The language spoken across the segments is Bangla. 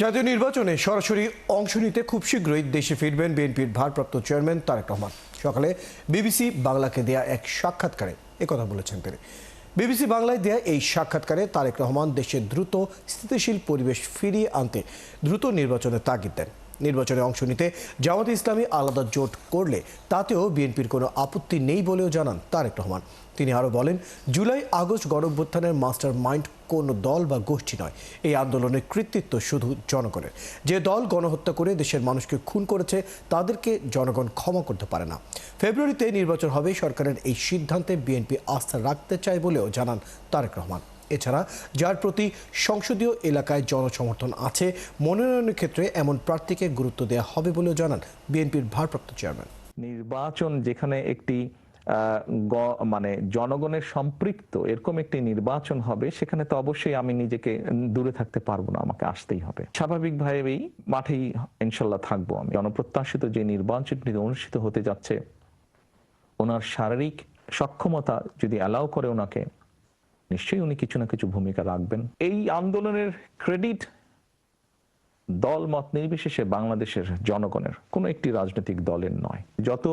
জাতীয় নির্বাচনে সরাসরি অংশ নিতে খুব শীঘ্রই দেশে ফিরবেন বিএনপির ভারপ্রাপ্ত চেয়ারম্যান তারেক রহমান। সকালে বিবিসি বাংলাকে দেয়া এক সাক্ষাৎকারে একথা বলেছেন তিনি। বিবিসি বাংলায় দেয়া এই সাক্ষাৎকারে তারেক রহমান দেশে দ্রুত স্থিতিশীল পরিবেশ ফিরিয়ে আনতে দ্রুত নির্বাচনের তাগিদ দেন। নির্বাচনে অংশ নিতে জামায়াতে ইসলামী আলাদা জোট করলে তাতেও বিএনপির কোনো আপত্তি নেই বলেও জানান তারেক রহমান। তিনি আরও বলেন, জুলাই আগস্ট গণঅভ্যুত্থানের মাস্টার মাইন্ড কোনো দল বা গোষ্ঠী নয়, এই আন্দোলনের কৃতিত্ব শুধু জনগণের। যে দল গণহত্যা করে দেশের মানুষকে খুন করেছে তাদেরকে জনগণ ক্ষমা করতে পারে না। ফেব্রুয়ারিতে নির্বাচন হবে, সরকারের এই সিদ্ধান্তে বিএনপি আস্থা রাখতে চায় বলেও জানান তারেক রহমান। এছাড়া যার প্রতি সংসদীয় এলাকায় জনসমর্থন আছে, মনোনয়নের ক্ষেত্রে এমন প্রার্থীকে গুরুত্ব দেওয়া হবে বলেও জানান বিএনপির ভারপ্রাপ্ত চেয়ারম্যান। নির্বাচন যেখানে একটি মানে জনগণের সম্পৃক্ত এরকম একটি নির্বাচন হবে, সেখানে তো অবশ্যই আমি নিজেকে দূরে থাকতে পারবো না, আমাকে আসতেই হবে। স্বাভাবিকভাবেই মাঠেই ইনশাল্লাহ থাকবো আমি। জনপ্রত্যাশিত যে নির্বাচনটি অনুষ্ঠিত হতে যাচ্ছে, ওনার শারীরিক সক্ষমতা যদি অ্যালাউ করে ওনাকে, নিশ্চয়ই উনি কিছু না কিছু ভূমিকা রাখবেন। এই আন্দোলনের ক্রেডিট দল মত নির্বিশেষে বাংলাদেশের জনগণের, কোনো একটি রাজনৈতিক দলের নয়। যত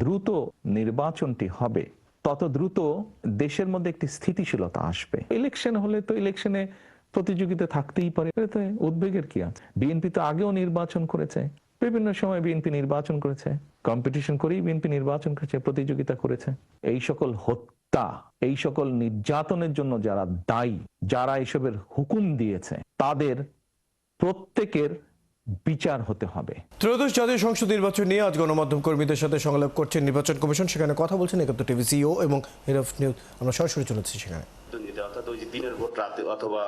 দ্রুত নির্বাচনটি হবে তত দ্রুত দেশের মধ্যে একটি স্থিতিশীলতা আসবে। ইলেকশন হলে তো ইলেকশনে প্রতিযোগিতা থাকতেই পারে, এতে উদ্বেগের কি আছে? বিএনপি তো আগেও নির্বাচন করেছে, বিভিন্ন সময় বিএনপি নির্বাচন করেছে, কম্পিটিশন করেই বিএনপি নির্বাচন করেছে, প্রতিযোগিতা করেছে। এই সকল হত্যা, এই সকল নির্যাতনের জন্য যারা দায়ী, যারা এসবের হুকুম দিয়েছে, তাদের প্রত্যেকের বিচার হতে হবে। ত্রয়োদশ জাতীয় সংসদ নির্বাচন নিয়ে আজ গণমাধ্যম কর্মীদের সাথে সংলাপ করছেন নির্বাচন কমিশন। সেখানে কথা বলছেন একাত্তর টিভি সিইও এবং হেড অফ নিউজ। আমরা সরাসরি চলেছি সেখানে। অর্থাৎ ওই যে দিনের ভোট রাতে অথবা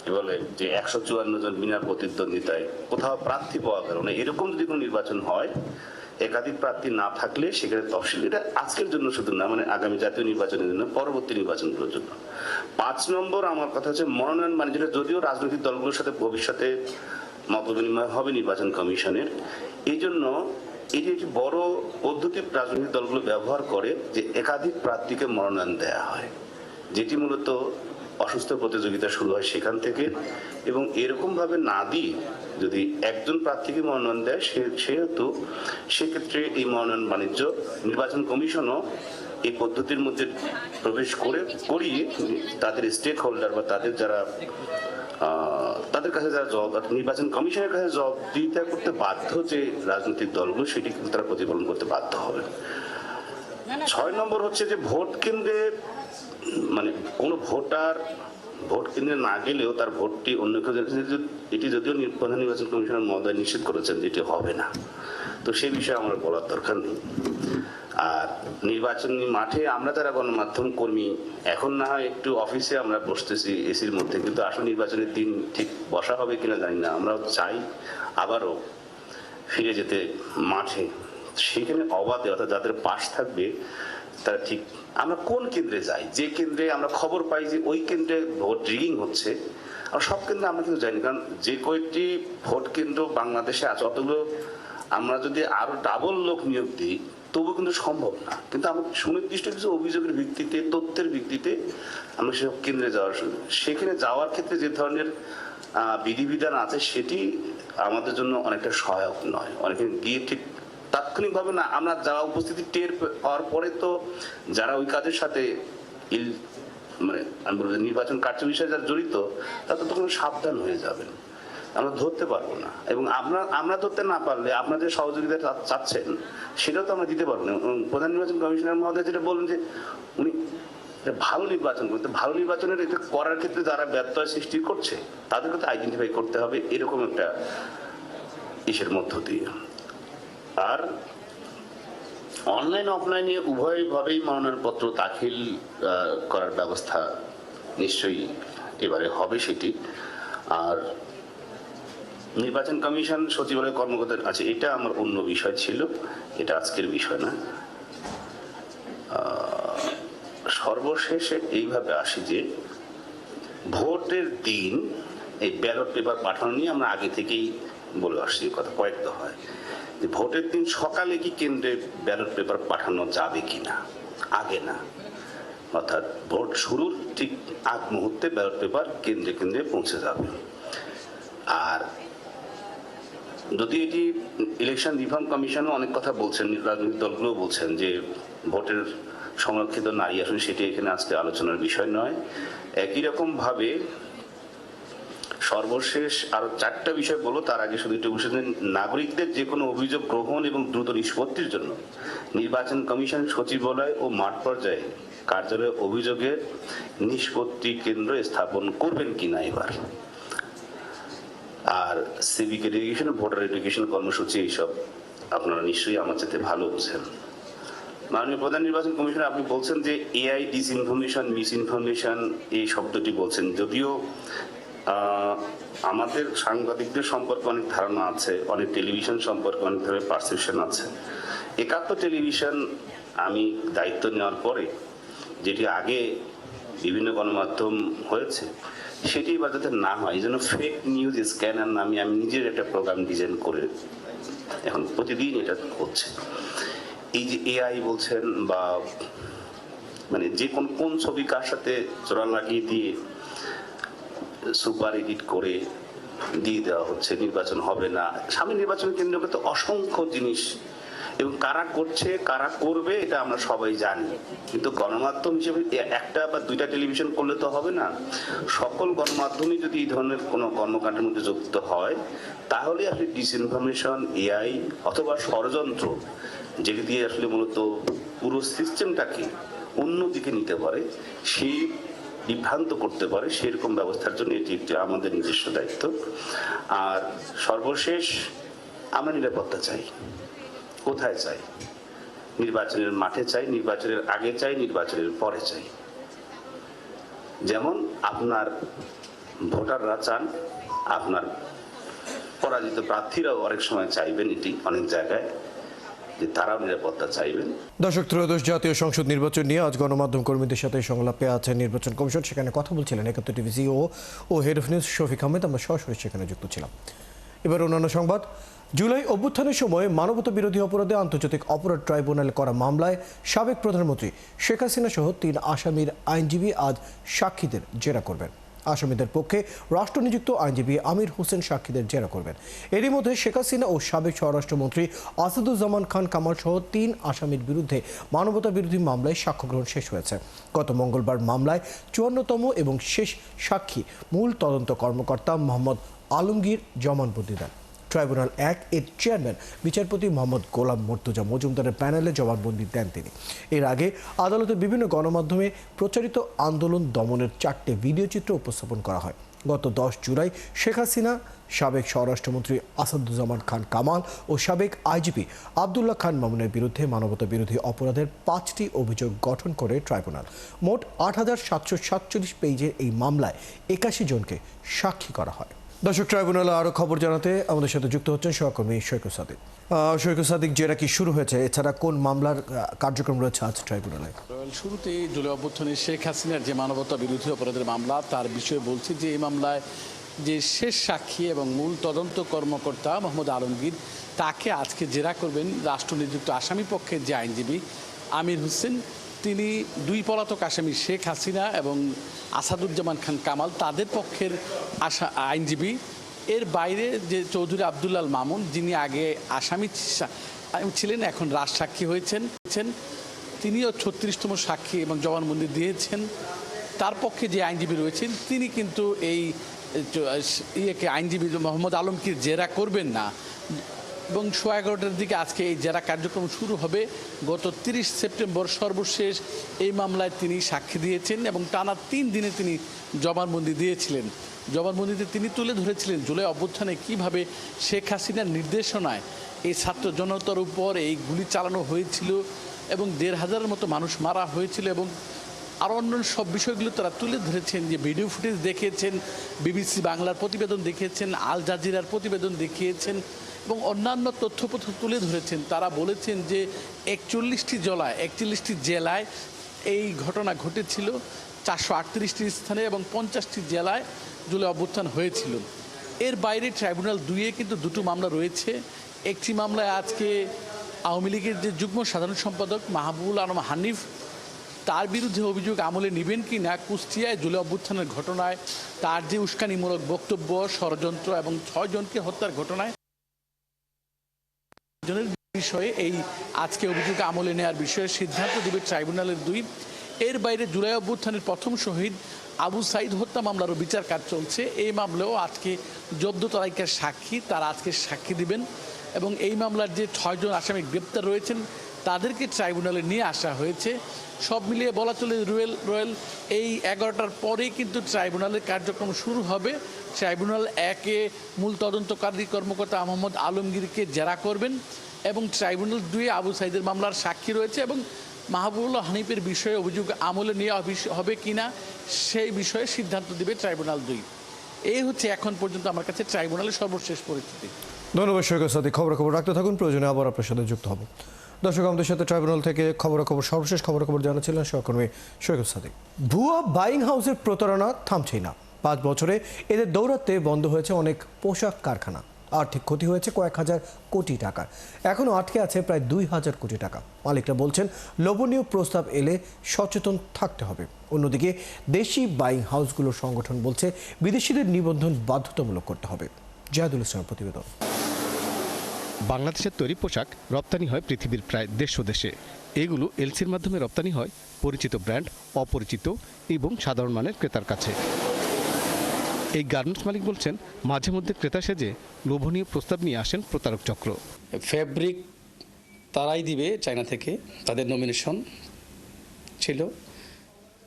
কি বলে যে 154 জন বিনা প্রতিদ্বন্দ্বিতায় কোথাও প্রার্থী পাওয়া গেল না, এরকম যদি কোনো নির্বাচন হয়, একাধিক প্রার্থী না থাকলে সেখানে তফসিল, এটা আজকের জন্য শুধু না, মানে আগামী জাতীয় নির্বাচনের জন্য, পরবর্তী নির্বাচনগুলোর জন্য। 5 নম্বর আমার কথা হচ্ছে মনোনয়ন বাণিজ্য। যদিও রাজনৈতিক দলগুলোর সাথে ভবিষ্যতে মত বিনিময় হবে নির্বাচন কমিশনের, এই জন্য এটি একটি বড় পদ্ধতি রাজনৈতিক দলগুলো ব্যবহার করে যে একাধিক প্রার্থীকে মনোনয়ন দেওয়া হয়, যেটি মূলত অসুস্থ প্রতিযোগিতা শুরু হয় সেখান থেকে। এবং এরকম ভাবে না দিয়ে যদি একজন প্রার্থীকে মনোনয়ন দেয়, সেহেতু সেক্ষেত্রে এই মনোনয়ন বাণিজ্য নির্বাচন কমিশনও এই পদ্ধতির মধ্যে প্রবেশ করিয়ে তাদের স্টেক হোল্ডার বা তাদের যারা তাদের কাছে যারা নির্বাচন কমিশনের কাছে জবাবদিহিতা করতে বাধ্য যে রাজনৈতিক দলগুলো, সেটি কিন্তু তারা প্রতিপালন করতে বাধ্য হবে। 6 নম্বর হচ্ছে যে ভোট কেন্দ্রে, মানে কোনো ভোটার ভোট কেন্দ্রে না গেলেও তার ভোটটি অন্য কেউ, এটি যদিও প্রধান নির্বাচন কমিশনার মহোদয় নিশ্চিত করেছেন যে এটি হবে না, তো সেই বিষয়ে আমার বলার দরকার নেই। আর নির্বাচনী মাঠে আমরা যারা গণমাধ্যম কর্মী, এখন না হয় একটু অফিসে আমরা বসতেছি এসির মধ্যে, কিন্তু আসলে নির্বাচনের দিন ঠিক বসা হবে কিনা জানি না। আমরা চাই আবারও ফিরে যেতে মাঠে, সেখানে অবাধে, অর্থাৎ যাদের পাশ থাকবে তারা ঠিক, আমরা কোন কেন্দ্রে যাই, যে কেন্দ্রে আমরা খবর পাই যে ওই কেন্দ্রে ভোট রিগিং হচ্ছে, আর সব কেন্দ্রে আমরা কিন্তু যাইনি, কারণ যে কয়েকটি ভোট কেন্দ্র বাংলাদেশে আছে অতগুলো আমরা যদি আরো ডাবল লোক নিয়োগ দিই তবু কিন্তু সম্ভব না। কিন্তু আমরা সুনির্দিষ্ট কিছু অভিযোগের ভিত্তিতে, তথ্যের ভিত্তিতে আমরা সেসব কেন্দ্রে যাওয়ার, সেখানে যাওয়ার ক্ষেত্রে যে ধরনের বিধিবিধান আছে সেটি আমাদের জন্য অনেকটা সহায়ক নয়। অনেকে গিয়ে ঠিক তাৎক্ষণিকভাবে না, আমরা যাওয়া উপস্থিতি টের পাওয়ার পরে তো যারা ওই কাজের সাথে মানে আমি বলবো নির্বাচন কার্য বিষয়ে যারা জড়িত, তারা তো তখন সাবধান হয়ে যাবেন, আমরা ধরতে পারবো না। এবং আমরা ধরতে না পারলে আপনাদের সহযোগিতা চাচ্ছেন সেটাও তো আমরা দিতে পারবো না। প্রধান নির্বাচন কমিশনার মহোদয় যেটা বলেন যে উনি ভালো নির্বাচন করতে, ভালো নির্বাচনের এটা করার ক্ষেত্রে যারা ব্যত্যয় সৃষ্টি করছে তাদেরকে তো আইডেন্টিফাই করতে হবে, এরকম একটা ইসের মধ্য দিয়ে। আর অনলাইন অফলাইনে উভয়ভাবেই মনোনয়নপত্র দাখিল করার ব্যবস্থা নিশ্চয়ই এবারে হবে সেটি। আর নির্বাচন কমিশন সচিবালয় কর্মকর্তা আছে, এটা আমার অন্য বিষয় ছিল, এটা আজকের বিষয় না। সর্বশেষে এইভাবে আসি যে ভোটের দিন এই ব্যালট পেপার পাঠানো নিয়ে আমরা আগে থেকেই বলে আসছি কথা কয়েক দফায়, যে ভোটের দিন সকালে কি কেন্দ্রে ব্যালট পেপার পাঠানো যাবে কিনা, আগে না, অর্থাৎ ভোট শুরুর ঠিক আগ মুহূর্তে ব্যালট পেপার কেন্দ্রে কেন্দ্রে পৌঁছে যাবে। আর যদি এটি ইলেকশন রিফর্ম কমিশনও অনেক কথা বলছেন, রাজনৈতিক দলগুলো বলছেন যে ভোটের সংরক্ষিত নারী আসন সেটি এখানে আজকে আলোচনার বিষয় নয়। একই রকম ভাবে সর্বশেষ আরো 4টা বিষয় বলবো, তার আগে শুধু একটু বসে নাগরিকদের যে কোনো অভিযোগ গ্রহণ এবং দ্রুত নিষ্পত্তির জন্য নির্বাচন কমিশন সচিবালয় ও মাঠ পর্যায়ে কার্যালয়ে অভিযোগের নিষ্পত্তি কেন্দ্র স্থাপন করবেন কিনা এবার। আর সিভিক এডুকেশন, ভোটার এডুকেশন কর্মসূচি, এইসব আপনারা নিশ্চয়ই আমার চাইতে ভালো বুঝেন। মাননীয় প্রধান নির্বাচন কমিশনার, আপনি বলছেন যে এআই ডিসইনফরমেশন, মিসইনফরমেশন এই শব্দটি বলছেন, যদিও আমাদের সাংবাদিকদের সম্পর্কে অনেক ধারণা আছে, অনেক টেলিভিশন সম্পর্কে অনেক ধরনের পারসেপশন আছে। একাত্তর টেলিভিশন আমি দায়িত্ব নেওয়ার পরে যেটি আগে বিভিন্ন গণমাধ্যম হয়েছে সেটি এবার যাতে না হয়, এই জন্য ফেক নিউজ স্ক্যানার নামে আমি নিজের একটা প্রোগ্রাম ডিজাইন করে এখন প্রতিদিন এটা হচ্ছে। এই যে এআই বলছেন বা মানে যে কোন ছবি কার সাথে জোড়া লাগিয়ে দিয়ে সুপার এডিট করে দিয়ে দেওয়া হচ্ছে, নির্বাচন হবে না। সামনে নির্বাচন কেন্দ্রকে তো অসংখ্য জিনিস, এবং কারা করছে কারা করবে এটা আমরা সবাই জানি, কিন্তু গণমাধ্যম হিসেবে একটা বা দুইটা টেলিভিশন করলে তো হবে না। সকল গণমাধ্যমই যদি এই ধরনের কোনো কর্মকাণ্ডের মধ্যে যুক্ত হয় তাহলে আসলে ডিসইনফরমেশন, এআই অথবা ষড়যন্ত্র, যেটি দিয়ে আসলে মূলত পুরো সিস্টেমটাকে অন্যদিকে নিতে পারে, সেই বিভ্রান্ত করতে পারে, সেরকম ব্যবস্থার জন্য এটি একটি আমাদের নিজস্ব দায়িত্ব। আর সর্বশেষ আমরা নিরাপত্তা চাই। কোথায় চাই? নির্বাচনের মাঠে চাই, নির্বাচনের আগে চাই, নির্বাচনের পরে চাই। যেমন আপনার ভোটাররা চান, আপনার পরাজিত প্রার্থীরাও অনেক সময় চাইবেন, এটি অনেক জায়গায় যে তারাও নিরাপত্তা চাইবেন। দর্শক, ত্রয়োদশ জাতীয় সংসদ নির্বাচন নিয়ে আজ গণমাধ্যম কর্মীদের সাথে সংলাপে আছেন নির্বাচন কমিশন। সেখানে কথা বলছিলেন একাত্তর টিভি সিইও ও head of news Shafiq Ahmed. আমরা সরাসরি সেখানে যুক্ত ছিলাম। এবার অন্যান্য সংবাদ। জুলাই অভ্যুত্থানের সময় মানবতা বিরোধী অপরাধে আন্তর্জাতিক অপরাধ ট্রাইব্যুনালে করা মামলায় সাবেক প্রধানমন্ত্রী শেখ হাসিনা সহ 3 আসামির আইনজীবী আজ সাক্ষীদের জেরা করবেন। আসামিদের পক্ষে রাষ্ট্রনিযুক্ত আইনজীবী আমির হোসেন সাক্ষীদের জেরা করবেন। এরই মধ্যে শেখ হাসিনা ও সাবেক স্বরাষ্ট্রমন্ত্রী আসাদুজ্জামান খান কামাল সহ 3 আসামির বিরুদ্ধে মানবতা বিরোধী মামলায় সাক্ষ্য গ্রহণ শেষ হয়েছে। গত মঙ্গলবার মামলায় 54তম এবং শেষ সাক্ষী মূল তদন্ত কর্মকর্তা মোহাম্মদ আলমগীর জবানবন্দি দেন। ট্রাইব্যুনাল 1 এর চেয়ারম্যান বিচারপতি মোহাম্মদ গোলাম মর্তুজা মজুমদারের প্যানেলে জবানবন্দি দেন তিনি। এর আগে আদালতে বিভিন্ন গণমাধ্যমে প্রচারিত আন্দোলন দমনের 4টে ভিডিও চিত্র উপস্থাপন করা হয়। গত 10 জুলাই শেখ হাসিনা, সাবেক স্বরাষ্ট্রমন্ত্রী আসাদুজ্জামান খান কামাল ও সাবেক আইজিপি আবদুল্লাহ খান মামুনের বিরুদ্ধে মানবতা বিরোধী অপরাধের 5টি অভিযোগ গঠন করে ট্রাইব্যুনাল। মোট 8747 পেজের এই মামলায় 81 জনকে সাক্ষী করা হয়। দর্শক, ট্রাইব্যুনালে আরও খবর জানাতে আমাদের সাথে যুক্ত হচ্ছেন সহকর্মী শৈকুল সাদিক। শৈকুল সাদিক, জেরা কি শুরু হয়েছে? এছাড়া কোন মামলার কার্যক্রম রয়েছে আজ ট্রাইব্যুনালে? শুরুতেই জুলাই অভ্যুত্থানে শেখ হাসিনার যে মানবতা বিরোধী অপরাধের মামলা, তার বিষয়ে বলছি যে এই মামলায় যে শেষ সাক্ষী এবং মূল তদন্ত কর্মকর্তা মোহাম্মদ আলমগীর, তাকে আজকে জেরা করবেন রাষ্ট্রনিযুক্ত আসামি পক্ষের যে আইনজীবী আমির হোসেন। তিনি 2 পলাতক আসামি শেখ হাসিনা এবং আসাদুজ্জামান খান কামাল, তাদের পক্ষের আইনজীবী। এর বাইরে যে চৌধুরী আবদুল্লাহ মামুন, যিনি আগে আসামি ছিলেন, এখন রাজসাক্ষী হয়েছেন, তিনিও 36তম সাক্ষী এবং জবানবন্দি দিয়েছেন। তার পক্ষে যে আইনজীবী রয়েছেন তিনি কিন্তু এই আইনজীবী মোহাম্মদ আলমগীর জেরা করবেন না, এবং 11:15টার দিকে আজকে এই জেরা কার্যক্রম শুরু হবে। গত 30 সেপ্টেম্বর সর্বশেষ এই মামলায় তিনি সাক্ষী দিয়েছেন এবং টানা 3 দিনে তিনি জবানবন্দি দিয়েছিলেন। জবানবন্দিতে তিনি তুলে ধরেছিলেন জুলাই অভ্যুত্থানে কীভাবে শেখ হাসিনার নির্দেশনায় এই ছাত্র জনতার উপর এই গুলি চালানো হয়েছিল এবং 1,500-এর মতো মানুষ মারা হয়েছিল, এবং আরও অন্য সব বিষয়গুলো তারা তুলে ধরেছেন। যে ভিডিও ফুটেজ দেখিয়েছেন, বিবিসি বাংলার প্রতিবেদন দেখিয়েছেন, আল জাজিরার প্রতিবেদন দেখিয়েছেন এবং অন্যান্য তথ্যপত্র তুলে ধরেছেন। তারা বলেছেন যে 41টি জেলায় এই ঘটনা ঘটেছিল, 438টি স্থানে এবং 50টি জেলায় জুলাই অভ্যুত্থান হয়েছিল। এর বাইরে ট্রাইব্যুনাল 2-এ কিন্তু 2টো মামলা রয়েছে। একটি মামলায় আজকে আওয়ামী লীগের যে যুগ্ম সাধারণ সম্পাদক মাহবুবুল আলম হানিফ, তার বিরুদ্ধে অভিযোগ আমলে নেবেন কি না কুষ্টিয়ায় জুলাই অভ্যুত্থানের ঘটনায় তার যে উস্কানিমূলক বক্তব্য, ষড়যন্ত্র এবং 6 জনকে হত্যার ঘটনায় জনের বিষয়ে এই আজকে অভিযোগ আমলে নেওয়ার বিষয়ে সিদ্ধান্ত দেবে ট্রাইব্যুনালের 2। এর বাইরে জুলাই অভ্যুত্থানের প্রথম শহীদ আবু সাইদ হত্যা মামলারও বিচার কাজ চলছে। এই মামলাও আজকে 14 তারিখের সাক্ষী, তারা আজকে সাক্ষী দিবেন এবং এই মামলার যে 6 জন আসামি গ্রেপ্তার রয়েছেন তাদেরকে ট্রাইব্যুনালে নিয়ে আসা হয়েছে। সব মিলিয়ে বলা চলে রয়েল এই 11টার পরেই কিন্তু ট্রাইব্যুনালের কার্যক্রম শুরু হবে। ট্রাইব্যুনাল 1-এ মূল তদন্তকারী কর্মকর্তা মোহাম্মদ আলমগীরকে জেরা করবেন এবং ট্রাইব্যুনাল 2-এ আবু সাইদের মামলার সাক্ষী রয়েছে এবং মাহবুবুল্লাহ হানিফের বিষয়ে অভিযোগ আমলে নেওয়া হবে কিনা সেই বিষয়ে সিদ্ধান্ত দেবে ট্রাইব্যুনাল 2। এই হচ্ছে এখন পর্যন্ত আমার কাছে ট্রাইব্যুনালের সর্বশেষ পরিস্থিতি। ধন্যবাদ সৈকত সাথী। খবর রাখতে থাকুন, প্রয়োজনে আবার আপনার সাথে যুক্ত হব। দর্শক, আমাদের সাথে ট্রাইব্যুনাল থেকে সর্বশেষ খবর জানাচ্ছিলেন সহকর্মী সৈকত সাথী। ভুয়া বাইং হাউসের প্রতারণা থামছেই না। 5 বছরে এদের দৌরাত্মে বন্ধ হয়েছে অনেক পোশাক কারখানা, আর্থিক ক্ষতি হয়েছে কয়েক হাজার কোটি টাকার, এখনও আটকে আছে প্রায় 2000 কোটি টাকা। মালিকরা বলছেন লোভনীয় প্রস্তাব এলে সচেতন থাকতে হবে। অন্যদিকে দেশি বাইং হাউসগুলোর সংগঠন বলছে বিদেশিদের নিবন্ধন বাধ্যতামূলক করতে হবে। জাহিদুল ইসলামের প্রতিবেদন। বাংলাদেশের তৈরি পোশাক রপ্তানি হয় পৃথিবীর প্রায় 150 দেশে। এগুলো এলসির মাধ্যমে রপ্তানি হয় পরিচিত ব্র্যান্ড, অপরিচিত এবং সাধারণ মানের ক্রেতার কাছে। এই গার্মেন্টস মালিক বলছেন মাঝে মধ্যে ক্রেতা সেজে লোভনীয় প্রস্তাব নিয়ে আসেন প্রতারক চক্র। ফেব্রিক তারাই দিবে চায়না থেকে, তাদের নমিনেশন ছিল,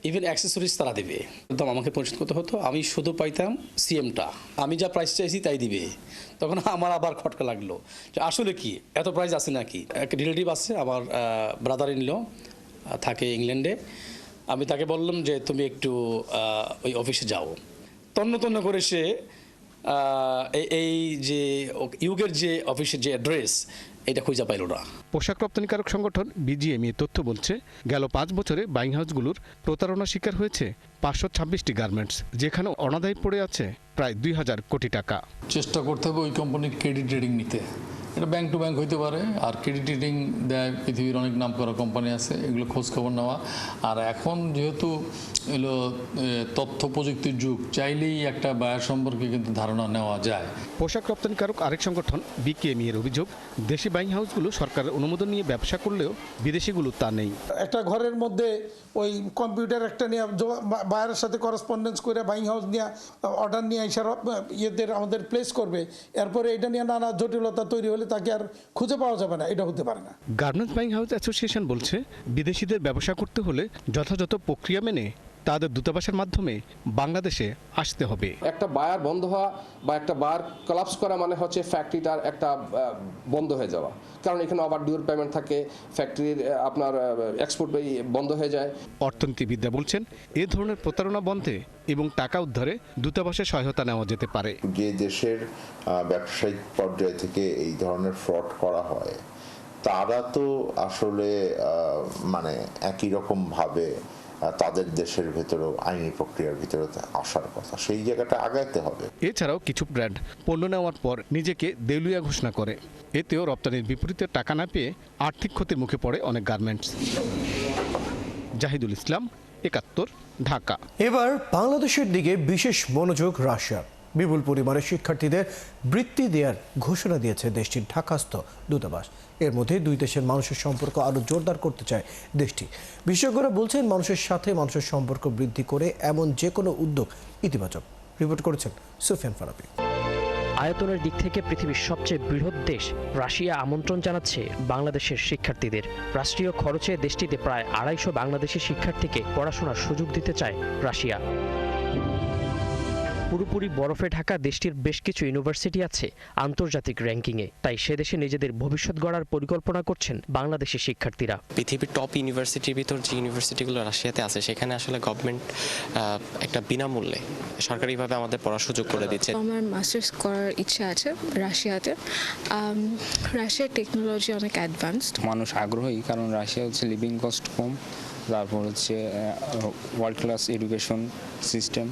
ইভেন অ্যাক্সেসরিজ তারা দেবে, একদম আমাকে পরিশোধ করতে হতো। আমি শুধু পাইতাম সিএমটা, আমি যা প্রাইস চাইছি তাই দিবে। তখন আমার আবার খটকা লাগলো যে আসলে কি এত প্রাইস আছে নাকি। এক রিলেটিভ আছে আমার, ব্রাদার ইন ল থাকে ইংল্যান্ডে। আমি তাকে বললাম যে তুমি একটু ওই অফিসে যাও। তন্ন করে সে এই যে ইউকের যে অফিসের যে অ্যাড্রেস এটা খুঁজে পাইল না। পোশাক রপ্তানিকারক সংগঠন বিজিএমইএ তথ্য বলছে গেল 5 বছরে বাইং হাউসগুলোর প্রতারণার শিকার হয়েছে 526টি গার্মেন্টস, যেখানে অনাদায়ী পড়ে আছে প্রায় 2000 কোটি টাকা। চেষ্টা করতে হবে ওই কোম্পানির ক্রেডিট রেটিং নিতে। এটা ব্যাংক টু ব্যাংক হইতে পারে, আর ক্রেডিট রেটিং দেয় পৃথিবীর অনেক নাম করা কোম্পানি আছে, এগুলো খোঁজ খবর নেওয়া। আর এখন যেহেতু এলো তথ্য প্রযুক্তির যুগ, চাইলেই একটা বায়ার সম্পর্কে কিন্তু ধারণা নেওয়া যায়। পোশাক রপ্তানিকারক আরেক সংগঠন বিকেএমই এর অভিযোগ, দেশি বাইং হাউসগুলো সরকারের অনুমোদন নিয়ে ব্যবসা করলেও বিদেশিগুলো তা নেই। একটা ঘরের মধ্যে ওই কম্পিউটার একটা নিয়ে বায়ারের সাথে করেসপন্ডেন্স করে বাইং হাউস নিয়ে অর্ডার নিয়ে এসে ইয়েদের আমাদের প্লেস করবে, এরপরে এটা নিয়ে নানা জটিলতা তৈরি হলে তাকে আর খুঁজে পাওয়া যাবে না, এটা হতে পারে না। গার্মেন্টস বাইং হাউস অ্যাসোসিয়েশন বলছে বিদেশিদের ব্যবসা করতে হলে যথাযথ প্রক্রিয়া মেনে তাদের দূতাবাসের মাধ্যমে বাংলাদেশে আসতে হবে। একটা বায়ার বন্ধ হওয়া বা একটা বায়ার কোলাপস করা মানে হচ্ছে ফ্যাক্টরিটার একটা বন্ধ হয়ে যাওয়া, কারণ এখানে আবার ডিউর পেমেন্ট থাকে, ফ্যাক্টরির আপনার এক্সপোর্ট বন্ধ হয়ে যায়। অর্থনীতিবিদরা বলছেন এ ধরনের প্রতারণা বন্ধে এবং টাকা উদ্ধারে দূতাবাসের সহায়তা নেওয়া যেতে পারে। যে দেশের ব্যবসায়িক পর্যায় থেকে এই ধরনের ফ্রড করা হয় তারা তো আসলে মানে একই রকম ভাবে তাদের দেশের ভেতরেও আইনি প্রক্রিয়ার ভিতরে আসার কথা, সেই জায়গাটা আগাইতে হবে। এছাড়াও কিছু ব্র্যান্ড পণ্য নেওয়ার পর নিজেকে দেউলিয়া ঘোষণা করে, এতেও রপ্তানির বিপরীতে টাকা না পেয়ে আর্থিক ক্ষতির মুখে পড়ে অনেক গার্মেন্টস। জাহিদুল ইসলাম, 71, ঢাকা। এবার বাংলাদেশের দিকে বিশেষ মনোযোগ রাশিয়ার। বিপুল পরিমাণে শিক্ষার্থীদের বৃত্তি দেওয়ার ঘোষণা দিয়েছে দেশটির ঢাকাস্থ দূতাবাস। এর মধ্যে দুই দেশের মানুষের সম্পর্ক আরও জোরদার করতে চায় দেশটি। বিশেষজ্ঞরা বলছেন মানুষের সাথে মানুষের সম্পর্ক বৃদ্ধি করে এমন যে কোনো উদ্যোগ ইতিবাচক। রিপোর্ট করেছেন সুফিয়ান ফারাবি। আয়তনের দিক থেকে পৃথিবীর সবচেয়ে বৃহৎ দেশ রাশিয়া আমন্ত্রণ জানাচ্ছে বাংলাদেশের শিক্ষার্থীদের। রাষ্ট্রীয় খরচে দেশটিতে প্রায় 250 বাংলাদেশি শিক্ষার্থীকে পড়াশোনার সুযোগ দিতে চায় রাশিয়া। পুরোপুরি বরফে ঢাকা দেশটির বেশ কিছু ইউনিভার্সিটি আছে আন্তর্জাতিক র্যাঙ্কিংয়ে, তাই সে দেশে নিজেদের ভবিষ্যৎ গড়ার পরিকল্পনা করছেন বাংলাদেশি শিক্ষার্থীরা। পৃথিবীর টপ ইউনিভার্সিটির ভিতর যে ইউনিভার্সিটিগুলো রাশিয়াতে আছে সেখানে আসলে গভর্নমেন্ট একটা বিনামূল্যে সরকারিভাবে আমাদের পড়ার সুযোগ করে দিচ্ছে। আমার মাস্টার্স করার ইচ্ছা আছে রাশিয়াতে। রাশিয়ার টেকনোলজি অনেক অ্যাডভান্সড, মানুষ আগ্রহী কারণ রাশিয়া হচ্ছে লিভিং কস্ট কম, তারপর হচ্ছে ওয়ার্ল্ড ক্লাস এডুকেশন সিস্টেম,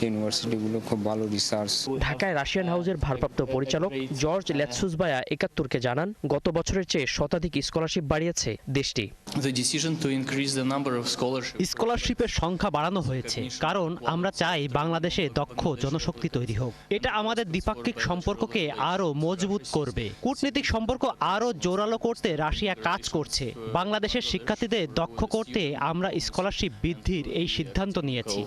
ইউনিভার্সিটিগুলো খুব ভালো রিসার্চ। ঢাকায় রাশিয়ান হাউসের ভারপ্রাপ্ত পরিচালক জর্জ লেটসুসবায়া ৭১-কে জানান, গত বছরের চেয়ে শতাধিক স্কলারশিপ বাড়িয়েছে দেশটি। স্কলারশিপের সংখ্যা বাড়ানো হয়েছে কারণ আমরা চাই বাংলাদেশে দক্ষ জনশক্তি তৈরি হোক। এটা আমাদের দ্বিপাক্ষিক সম্পর্ককে আরও মজবুত করবে। কূটনৈতিক সম্পর্ক আরও জোরালো করতে রাশিয়া কাজ করছে। বাংলাদেশের শিক্ষার্থীদের দক্ষ করতে আমরা স্কলারশিপ বৃদ্ধির এই সিদ্ধান্ত নিয়েছি।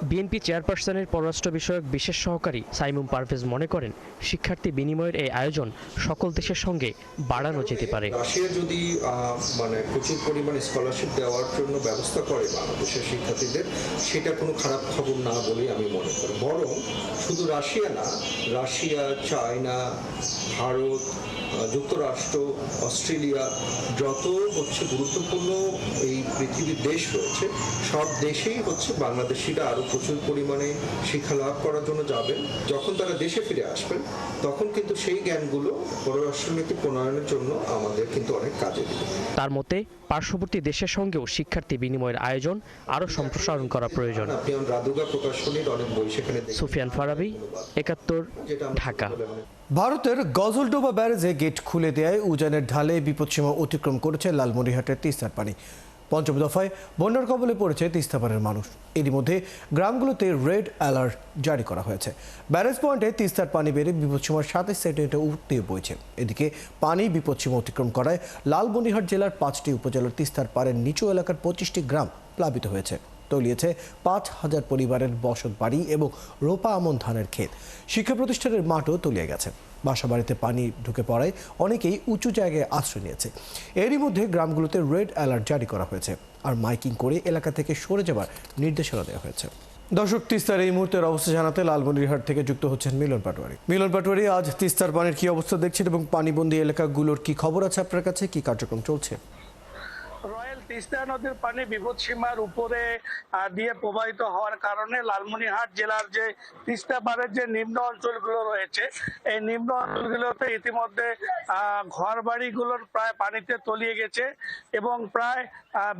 বিএনপি চেয়ারপারসনের পররাষ্ট্র বিষয়ক বিশেষ সহকারী সাইমুম পারভেজ মনে করেন, শিক্ষার্থী বিনিময়ের এই আয়োজন সকল দেশের সঙ্গে বাড়ানো যেতে পারে। রাশিয়া যদি প্রচুর পরিমাণে স্কলারশিপ দেওয়ার জন্য ব্যবস্থা করে বাংলাদেশের শিক্ষার্থীদের, সেটা কোনো খারাপ খবর না বলেই আমি মনে করি। বরং শুধু রাশিয়া না, রাশিয়া, চায়না, ভারত, যুক্তরাষ্ট্র, অস্ট্রেলিয়া, যত গুরুত্বপূর্ণ এই পৃথিবীর দেশ রয়েছে, সব দেশেই বাংলাদেশিরা আরও প্রচুর পরিমাণে শিক্ষা লাভ করার জন্য যাবেন। যখন তারা দেশে ফিরে আসবেন, তখন কিন্তু সেই জ্ঞানগুলো পররাষ্ট্রনীতি প্রণয়নের জন্য আমাদের কিন্তু অনেক কাজে দেবে। তার মতে পার্শ্ববর্তী দেশের সঙ্গেও শিক্ষার্থী বিনিময়ের আয়োজন আরও সম্প্রসারণ করা প্রয়োজন। রাদুগা প্রকাশনীর অনেক বই সেখানে। সুফিয়ান ফারাবি, ৭১, ঢাকা। ভারতের গজলডোবা ব্যারেজে গেট খুলে দেয় উজানের ঢালে বিপদসীমা অতিক্রম করেছে লালমনিরহাটের তিস্তার পানি। পঞ্চম দফায় বন্যার কবলে পড়েছে তিস্তাপাড়ের মানুষ। এরই মধ্যে গ্রামগুলোতে রেড অ্যালার্ট জারি করা হয়েছে। ব্যারেজ পয়েন্টে তিস্তার পানি বেড়ে বিপদসীমার ২৭ সেন্টিমিটার উপরে বইছে। এদিকে পানি বিপদসীমা অতিক্রম করায় লালমনিরহাট জেলার ৫টি উপজেলার তিস্তার পাড়ের নিচু এলাকার ২৫টি গ্রাম প্লাবিত হয়েছে। তলিয়েছে ৫,০০০ পরিবারের বসত বাড়ি এবং রোপা আমন ধানের ক্ষেত। শিক্ষা প্রতিষ্ঠানের মাঠও তলিয়ে গেছে। বাসাবাড়িতে পানি ঢুকে পড়ায় অনেকেই উঁচু জায়গায় আশ্রয় নিয়েছে। এরই মধ্যে গ্রামগুলোতে রেড অ্যালার্ট জারি করা হয়েছে, আর মাইকিং করে এলাকা থেকে সরে যাবার নির্দেশনা দেওয়া হয়েছে। দর্শক, তিস্তার এই মুহূর্তের অবস্থা জানাতে লালমনিরহাট থেকে যুক্ত হচ্ছেন মিলন পাটোয়ারি। মিলন পাটোয়ারি, আজ তিস্তার পানির কি অবস্থা দেখছেন এবং পানিবন্দী এলাকাগুলোর কি খবর আছে আপনার কাছে, কি কার্যক্রম চলছে? তিস্তা নদীর পানি বিপদসীমার উপরে দিয়ে প্রবাহিত হওয়ার কারণে লালমনিরহাট জেলার যে তিস্তা পাড়ের যে নিম্ন অঞ্চলগুলো রয়েছে, এই নিম্ন অঞ্চলগুলোতে ইতিমধ্যে ঘর বাড়িগুলোর প্রায় পানিতে তলিয়ে গেছে এবং প্রায়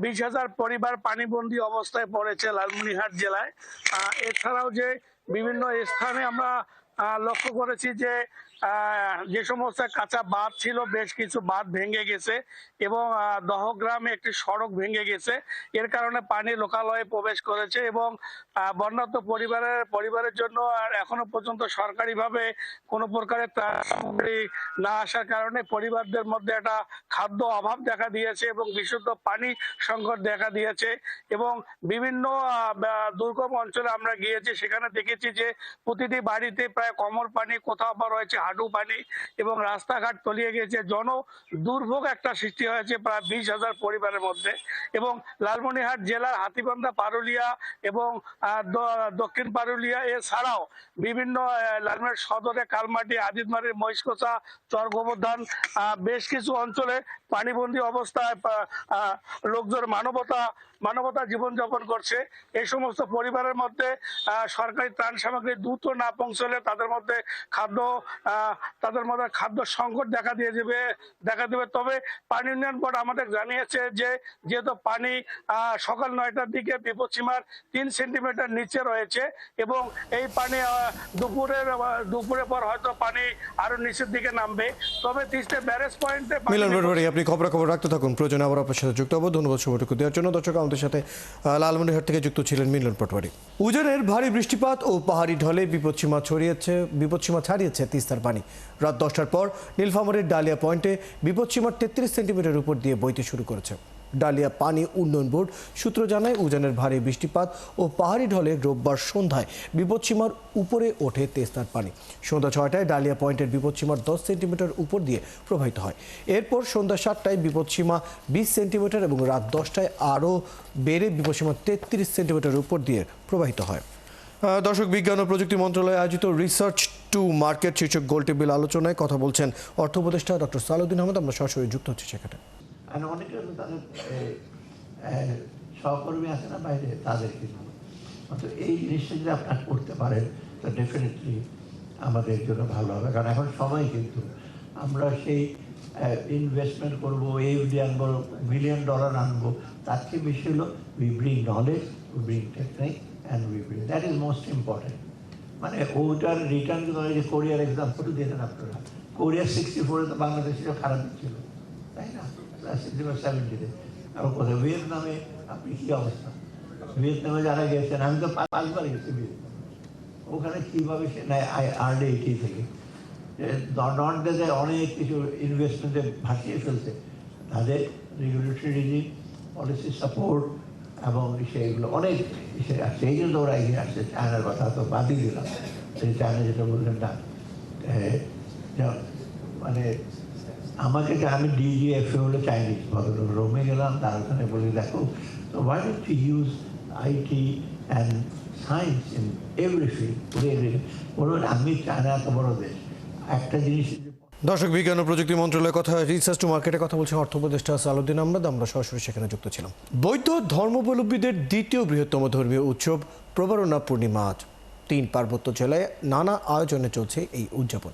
২০,০০০ পরিবার পানিবন্দী অবস্থায় পড়েছে লালমনিরহাট জেলায়। এছাড়াও যে বিভিন্ন স্থানে আমরা লক্ষ্য করেছি যে সমস্ত কাঁচা বাঁধ ছিল, বেশ কিছু বাঁধ ভেঙে গেছে এবং দহগ্রামে একটি সড়ক ভেঙে গেছে। এর কারণে পানি লোকালয়ে প্রবেশ করেছে এবং বন্যার্ত পরিবারের জন্য আর এখনো পর্যন্ত সরকারিভাবে কোনো প্রকারের সামগ্রী না আসার কারণে পরিবারদের মধ্যে একটা খাদ্য অভাব দেখা দিয়েছে এবং বিশুদ্ধ পানি সংকট দেখা দিয়েছে। এবং বিভিন্ন দুর্গম অঞ্চলে আমরা গিয়েছি, সেখানে দেখেছি যে প্রতিটি বাড়িতে প্রায় কোমর পানি, কোথাও বা রয়েছে হাঁটু পানি এবং রাস্তাঘাট তলিয়ে গেছে। দুর্ভোগ একটা সৃষ্টি হয়েছে প্রায় ২০,০০০ পরিবারের মধ্যে। এবং লালমনিরহাট জেলার হাতীবান্ধা, পারুলিয়া এবং দক্ষিণ পারুলিয়া এছাড়াও বিভিন্ন লালমনিরহাট সদরে কালমাটি, আদিতমারি, মহিষকোচা, চরগোবর্ধন বেশ কিছু অঞ্চলে পানিবন্দী অবস্থায় লোকজন মানবতা জীবনযাপন করছে। এই সমস্ত পরিবারের মধ্যে সরকারি ত্রাণ সামগ্রী দ্রুত না পৌঁছলে তাদের মধ্যে খাদ্য সংকট দেখা দেবে। তবে পানি উন্নয়ন বোর্ড আমাদের জানিয়েছে যে যেহেতু পানি সকাল ৯টার দিকে বিপদসীমার ৩ সেন্টিমিটার নিচে রয়েছে এবং এই পানি দুপুরের পর হয়তো পানি আরো নিচের দিকে নামবে। তবে তিস্তা ব্যারেজ পয়েন্টে মিলন পাটোয়ারি, আপনি খবর রাখতে থাকুন, প্রয়োজনে আবার আপনার সাথে যুক্ত হবো। ধন্যবাদ সময়টুকু দেওয়ার জন্য। দর্শক, আমাদের সাথে লালমনিরহাট থেকে যুক্ত ছিলেন মিলন পাটোয়ারি। উজানের ভারী বৃষ্টিপাত ও পাহাড়ি ঢলে বিপদসীমা ছাড়িয়েছে তিস্তার পানি। রাত 10টার পর নীলফামারীর ডালিয়া পয়েন্টে বিপদসীমার ৩৩ সেন্টিমিটার উপর দিয়ে বইতে শুরু করেছে। ডালিয়া পানি উন্নয়ন বোর্ড সূত্র জানায়, উজানের ভারী বৃষ্টিপাত ও পাহাড়ি ঢলে রোববার সন্ধ্যায় বিপদসীমার উপরে ওঠে তিস্তার পানি। সন্ধ্যা ৬টায় ডালিয়া পয়েন্টের বিপদসীমার 10 সেন্টিমিটার উপর দিয়ে প্রবাহিত হয়। এরপর সন্ধ্যা ৭টায় বিপদসীমা 20 সেন্টিমিটার এবং রাত 10টায় আরও বেড়ে বিপদসীমা 33 সেন্টিমিটার উপর দিয়ে প্রবাহিত হয়। দর্শক, বিজ্ঞান ও প্রযুক্তি মন্ত্রণালয় আয়োজিত রিসার্চ টু মার্কেট শীর্ষক গোলটেবিল আলোচনায় কথা বলছেন অর্থ উপদেষ্টা ডক্টর সালাউদ্দিন আহমেদ। আমরা সরাসরি যুক্ত হচ্ছি সেখানে। অনেকে তাদের সহকর্মী আছে না বাইরে, তাদের কিন্তু এই জিনিসটা যদি আপনারা করতে পারেন তো ডেফিনেটলি আমাদের জন্য ভালো হবে। কারণ এখন সময় কিন্তু আমরা সেই ইনভেস্টমেন্ট করবো, এফডি আনবো, $1 বিলিয়ন আনবো, তার চেয়ে বেশি হলো we bring knowledge, we bring technique and repeat, that is most important. মানে ওটার রিটার্ন যে কোরিয়ার এক্সাম্পল দিলেন আপনারা, কোরিয়া 64-এ তো বাংলাদেশের খারাপ ছিল, তাই না? 60-70-তে আর কোথায় ভিয়েতনামে আপনি কী অবস্থা? ভিয়েতনামে যারা গেছেন, আমি তো 5বার গেছি ভিয়েতনামে, ওখানে কীভাবে সে নেয় আর্লি 80 থেকে নট যে অনেক কিছু ইনভেস্টমেন্টে ভাসিয়ে ফেলছে, তাদের রেগুলেটরি রিজিম, পলিসি সাপোর্ট এবং সেইগুলো অনেক সেই জন্য ওরা এগিয়ে আসছে। চায়নার কথা তো বাদই দিলাম, সেই চায়না যেটা বললেন না, মানে আমাকে আমি ডিজিএফএ হলো চাইনিজ ভদ্রলোক, রোমে গেলাম, তার ওখানে বলে দেখো তো why don't you use IT and science in every field. বলুন আমি চায়না এত বড় দেশ, একটা জিনিস। দর্শক, বিজ্ঞান ও প্রযুক্তি মন্ত্রণালয়ের কথা রিসার্চ টু মার্কেটে কথা বলছেন অর্থ উপদেষ্টা সালাউদ্দিন আহমেদ। আমরা সরাসরি সেখানে যুক্ত ছিলাম। বৌদ্ধ ধর্মাবলম্বীদের দ্বিতীয় বৃহত্তম ধর্মীয় উৎসব প্রবারণা পূর্ণিমা আজ 3 পার্বত্য জেলায় নানা আয়োজনে চলছে এই উদযাপন।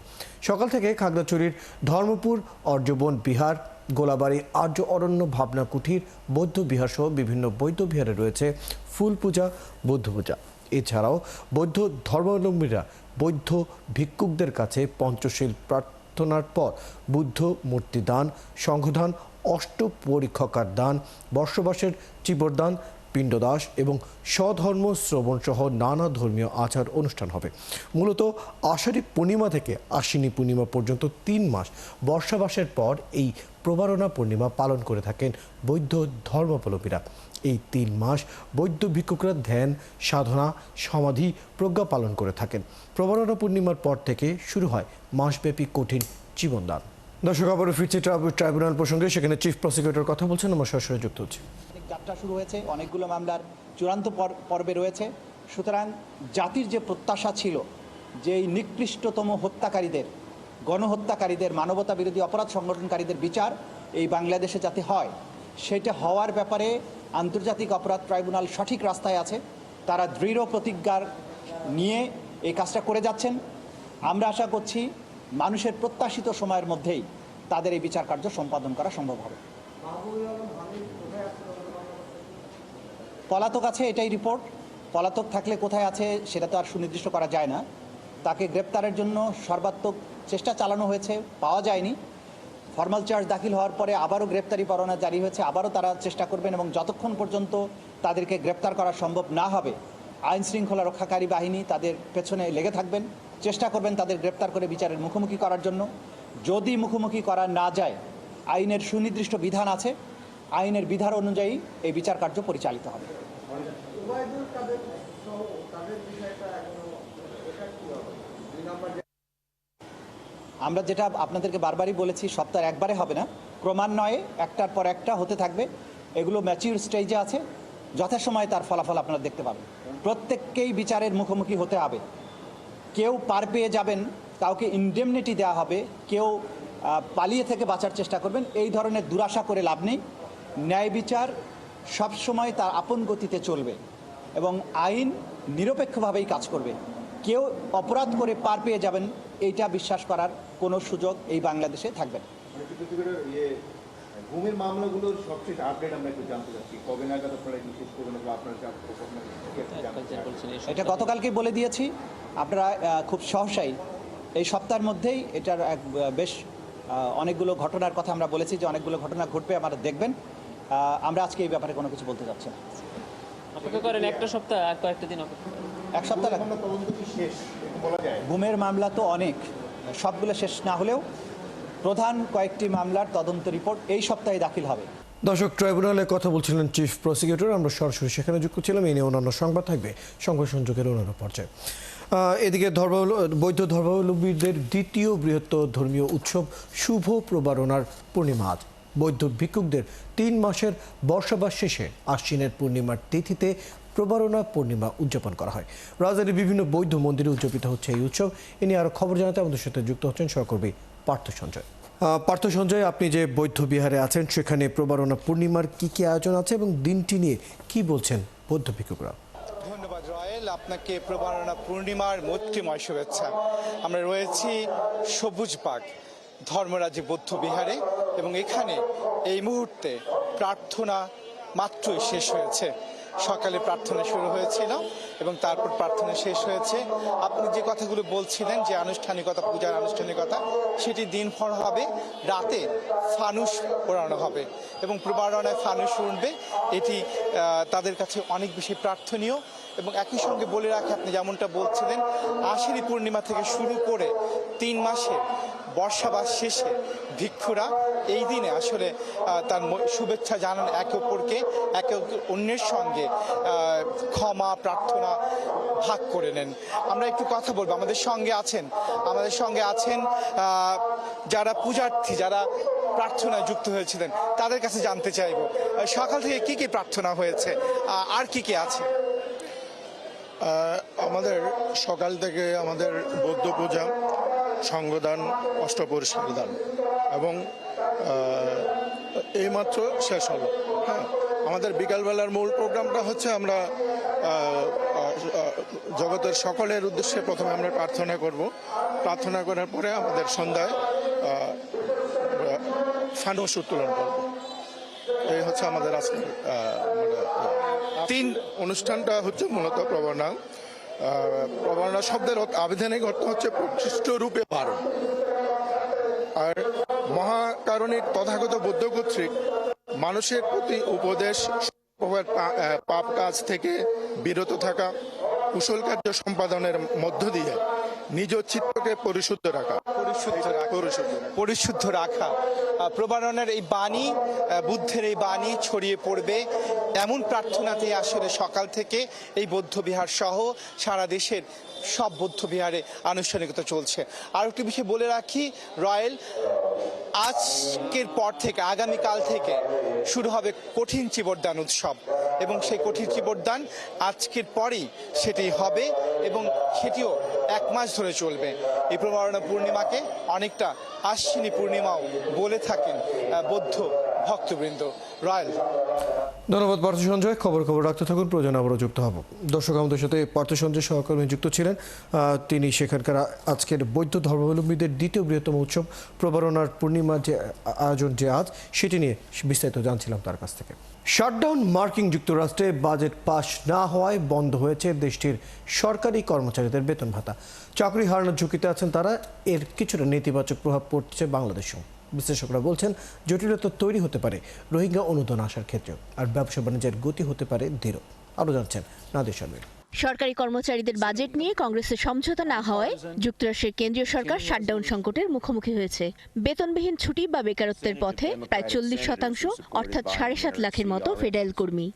সকাল থেকে খাগড়াছড়ির ধর্মপুর অর্যবন বিহার, গোলাবাড়ি আর্য অরণ্য ভাবনা কুঠির বৌদ্ধ বিহার সহ বিভিন্ন বৌদ্ধ বিহারে রয়েছে ফুল পূজা, বৌদ্ধ পূজা। এছাড়াও বৌদ্ধ ধর্মাবলম্বীরা বৌদ্ধ ভিক্ষুকদের কাছে পঞ্চশীল প্রার্থনার পর বুদ্ধ মূর্তি দান, সংঘদান, অষ্টপরিক্ষকার দান, বর্ষবাসের চিবরদান, পিণ্ডদাস এবং স্বধর্ম শ্রবণ সহ নানা ধর্মীয় আচার অনুষ্ঠান হবে। মূলত আষাঢ়ী পূর্ণিমা থেকে আশ্বিনী পূর্ণিমা পর্যন্ত 3 মাস বর্ষাবাসের পর এই প্রবারণা পূর্ণিমা পালন করে থাকেন বৌদ্ধ ধর্মাবলম্বীরা। এই 3 মাস বৌদ্ধ ভিক্ষুকরা ধ্যান, সাধনা, সমাধি, প্রজ্ঞা পালন করে থাকেন। প্রবারণা পূর্ণিমার পর থেকে শুরু হয় মাসব্যাপী কঠিন জীবনদান। দর্শক, আবারও ফিরছে ট্রাইব্যুনাল প্রসঙ্গে, সেখানে চিফ প্রসিকিউটর কথা বলছেন। আমরা সরাসরি যুক্ত হচ্ছি। যাত্রা শুরু হয়েছে, অনেকগুলো মামলার চূড়ান্ত পর্বে রয়েছে। সুতরাং জাতির যে প্রত্যাশা ছিল যে এই নিকৃষ্টতম হত্যাকারীদের, গণহত্যাকারীদের, মানবতা বিরোধী অপরাধ সংগঠনকারীদের বিচার এই বাংলাদেশে যাতে হয়, সেটা হওয়ার ব্যাপারে আন্তর্জাতিক অপরাধ ট্রাইব্যুনাল সঠিক রাস্তায় আছে। তারা দৃঢ় প্রতিজ্ঞার নিয়ে এই কাজটা করে যাচ্ছেন। আমরা আশা করছি মানুষের প্রত্যাশিত সময়ের মধ্যেই তাদের এই বিচার কার্য সম্পাদন করা সম্ভব হবে। পলাতক আছে, এটাই রিপোর্ট। পলাতক থাকলে কোথায় আছে সেটা তো আর সুনির্দিষ্ট করা যায় না। তাকে গ্রেপ্তারের জন্য সর্বাত্মক চেষ্টা চালানো হয়েছে, পাওয়া যায়নি। ফর্মাল চার্জ দাখিল হওয়ার পরে আবারও গ্রেপ্তারি পরোয়ানা জারি হয়েছে, আবারও তারা চেষ্টা করবেন এবং যতক্ষণ পর্যন্ত তাদেরকে গ্রেপ্তার করা সম্ভব না হবে আইন শৃঙ্খলা রক্ষাকারী বাহিনী তাদের পেছনে লেগে থাকবেন, চেষ্টা করবেন তাদের গ্রেপ্তার করে বিচারের মুখোমুখি করার জন্য। যদি মুখোমুখি করা না যায়, আইনের সুনির্দিষ্ট বিধান আছে, আইনের বিধান অনুযায়ী এই বিচার কার্য পরিচালিত হবে। আমরা যেটা আপনাদেরকে বারবারই বলেছি, সপ্তাহে একবারে হবে না, ক্রমান্বয়ে একটার পর একটা হতে থাকবে। এগুলো ম্যাচিউর স্টেজে আছে, যথাসময়ে তার ফলাফল আপনারা দেখতে পাবেন। প্রত্যেককেই বিচারের মুখোমুখি হতে হবে। কেউ পার পেয়ে যাবেন, কাউকে ইনডেমনিটি দেওয়া হবে, কেউ পালিয়ে থেকে বাঁচার চেষ্টা করবেন, এই ধরনের দুরাশা করে লাভ নেই। ন্যায় বিচার সবসময় তার আপন গতিতে চলবে এবং আইন নিরপেক্ষভাবেই কাজ করবে। কেউ অপরাধ করে পার পেয়ে যাবেন এইটা বিশ্বাস করার কোনো সুযোগ এই বাংলাদেশে থাকবে না। ঘুমের মামলাগুলোর সবশেষ আপডেট আমরা একটু জানতে চাচ্ছি, কবে নাগাদ আপনারা শেষ করবেন বা আপনারা এটা গতকালকেই বলে দিয়েছি। আপনারা খুব সহসাই এই সপ্তাহের মধ্যেই এটার বেশ অনেকগুলো ঘটনার কথা আমরা বলেছি যে অনেকগুলো ঘটনা ঘটবে, আপনারা দেখবেন। আমরা আজকে এই ব্যাপারে কোনো কিছু বলতে চাচ্ছি না। অপেক্ষা করেন একটা সপ্তাহ, আর কয়েকটা দিন এক সপ্তাহ লাগবে। গুমের মামলা তো অনেক, সবগুলো শেষ না হলেও প্রধান কয়েকটি মামলার তদন্ত রিপোর্ট এই সপ্তাহে দাখিল হবে। দর্শক, ট্রাইব্যুনালে কথা বলছিলেন চিফ প্রসিকিউটর। আমরা সরাসরি সেখানে যুক্ত ছিলাম। এই নিয়ে অন্যান্য সংবাদ থাকবে সংবাদ সংযোগের অন্যান্য পর্যায়ে। এদিকে বৌদ্ধ ধর্মাবলম্বীদের দ্বিতীয় বৃহত্তর ধর্মীয় উৎসব শুভ প্রবারণার পূর্ণিমা আজ। বৌদ্ধ ভিক্ষুকদের 3 মাসের বর্ষাবাস শেষে আশ্বিনের পূর্ণিমার তিথিতে প্রবারণা পূর্ণিমা উদযাপন করা হয়। রাজধানীর বিভিন্ন বৌদ্ধ মন্দিরে উদযাপিত হচ্ছে এই উৎসব। এ নিয়ে আরও খবর জানাতে আমাদের সাথে যুক্ত হচ্ছেন সহকর্মী পার্থ সঞ্জয়। পার্থ সঞ্জয়, আপনি যে বৌদ্ধ বিহারে আছেন, সেখানে প্রবারণা পূর্ণিমার কি কি আয়োজন আছে এবং দিনটি নিয়ে কি বলছেন বৌদ্ধ ভিক্ষুকরা? ধন্যবাদ রয়েল, আপনাকে প্রবারণা পূর্ণিমার মৈত্রীময় শুভেচ্ছা। আমরা রয়েছি সবুজবাগ ধর্মরাজ্য বৌদ্ধ বিহারে এবং এখানে এই মুহূর্তে প্রার্থনা মাত্রই শেষ হয়েছে। সকালে প্রার্থনা শুরু হয়েছিল এবং তারপর প্রার্থনা শেষ হয়েছে। আপনি যে কথাগুলো বলছিলেন যে আনুষ্ঠানিকতা, পূজার আনুষ্ঠানিকতা, সেটি দিনভর হবে, রাতে ফানুস পোড়ানো হবে এবং প্রবারণায় ফানুস উঠবে। এটি তাদের কাছে অনেক বেশি প্রার্থনীয়। এবং একই সঙ্গে বলে রাখি, আপনি যেমনটা বলছিলেন, আষাঢ়ী পূর্ণিমা থেকে শুরু করে 3 মাসে বর্ষাবাস শেষে ভিক্ষুরা এই দিনে আসলে তার শুভেচ্ছা জানান একে অপরকে, একে অন্যের সঙ্গে ক্ষমা প্রার্থনা ভাগ করে নেন। আমরা একটু কথা বলবো, আমাদের সঙ্গে আছেন যারা পূজার্থী, যারা প্রার্থনায় যুক্ত হয়েছিলেন, তাদের কাছে জানতে চাইব সকাল থেকে কি কি প্রার্থনা হয়েছে আর কি কি আছে। আমাদের সকাল থেকে আমাদের বৌদ্ধ পূজা, সঙ্গদান, অষ্টপরিষ্কার দান এবং এইমাত্র শেষ হলো। হ্যাঁ, আমাদের বিকালবেলার মূল প্রোগ্রামটা হচ্ছে আমরা জগতের সকলের উদ্দেশ্যে প্রথমে আমরা প্রার্থনা করব। প্রার্থনা করার পরে আমাদের সন্ধ্যায় ফানুস উত্তোলন করব। এই হচ্ছে আমাদের আজকের অনুষ্ঠানটা হচ্ছে মূলত প্রবর্ণা। প্রবর্ণা শব্দের আবিধানিক অর্থ হচ্ছে প্রকৃষ্ট রূপে পারণ। আর মহাকারণিক তথাগত বুদ্ধ কর্তৃক মানুষের প্রতি উপদেশ, পাপ কাজ থেকে বিরত থাকা, কুশল কার্য সম্পাদনের মধ্য দিয়ে নিজ চিত্তকে পরিশুদ্ধ রাখা। প্রবারণের এই বাণী, বুদ্ধের এই বাণী ছড়িয়ে পড়বে এমন প্রার্থনাতে আসলে সকাল থেকে এই বৌদ্ধবিহার সহ সারা দেশের সব বৌদ্ধবিহারে আনুষ্ঠানিকতা চলছে। আর একটি বিষয় বলে রাখি, রয়্যাল আজকের পর থেকে, আগামীকাল থেকে শুরু হবে কঠিন চিবরদান উৎসব এবং সেই কঠিন চিবরদান আজকের পরেই সেটি হবে এবং সেটিও 1 মাস ধরে চলবে। এই প্রবারণা পূর্ণিমাকে অনেকটা আশ্বিনী পূর্ণিমাও বলে থাকেন বৌদ্ধ ভক্তবৃন্দ। রয়্যাল, ধন্যবাদ পার্থ সঞ্জয়। খবর রাখতে থাকুন, প্রয়োজন আবারও যুক্ত হব। দর্শক, আমাদের সাথে পার্থ সঞ্জয় সহকর্মী যুক্ত ছিলেন। তিনি সেখানকার আজকের বৌদ্ধ ধর্মাবলম্বীদের দ্বিতীয় বৃহত্তম উৎসব প্রবারণার পূর্ণিমা যে আয়োজন যে আজ, সেটি নিয়ে বিস্তারিত জানছিলাম তার কাছ থেকে। শাটডাউন। মার্কিন যুক্তরাষ্ট্রে বাজেট পাশ না হওয়ায় বন্ধ হয়েছে দেশটির সরকারি কর্মচারীদের বেতন ভাতা। চাকরি হারানোর ঝুঁকিতে আছেন তারা। এর কিছুটা নেতিবাচক প্রভাব পড়ছে বাংলাদেশেও। বিশ্লেষকরা বলছেন জটিলতা তৈরি হতে পারে রোহিঙ্গা অনুদান আসার ক্ষেত্রেও, আর ব্যবসা বাণিজ্যের গতি হতে পারে ধীর। আরও জানছেন নাদিয়া শারমিন। সরকারি কর্মচারীদের বাজেট নিয়ে কংগ্রেসের সমঝোতা না হওয়ায় যুক্তরাষ্ট্রের কেন্দ্রীয় সরকার শাটডাউন সংকটের মুখোমুখি হয়েছে। বেতনবিহীন ছুটি বা বেকারত্বের পথে প্রায় 40%, অর্থাৎ 7.5 লাখের মতো ফেডারেল কর্মী।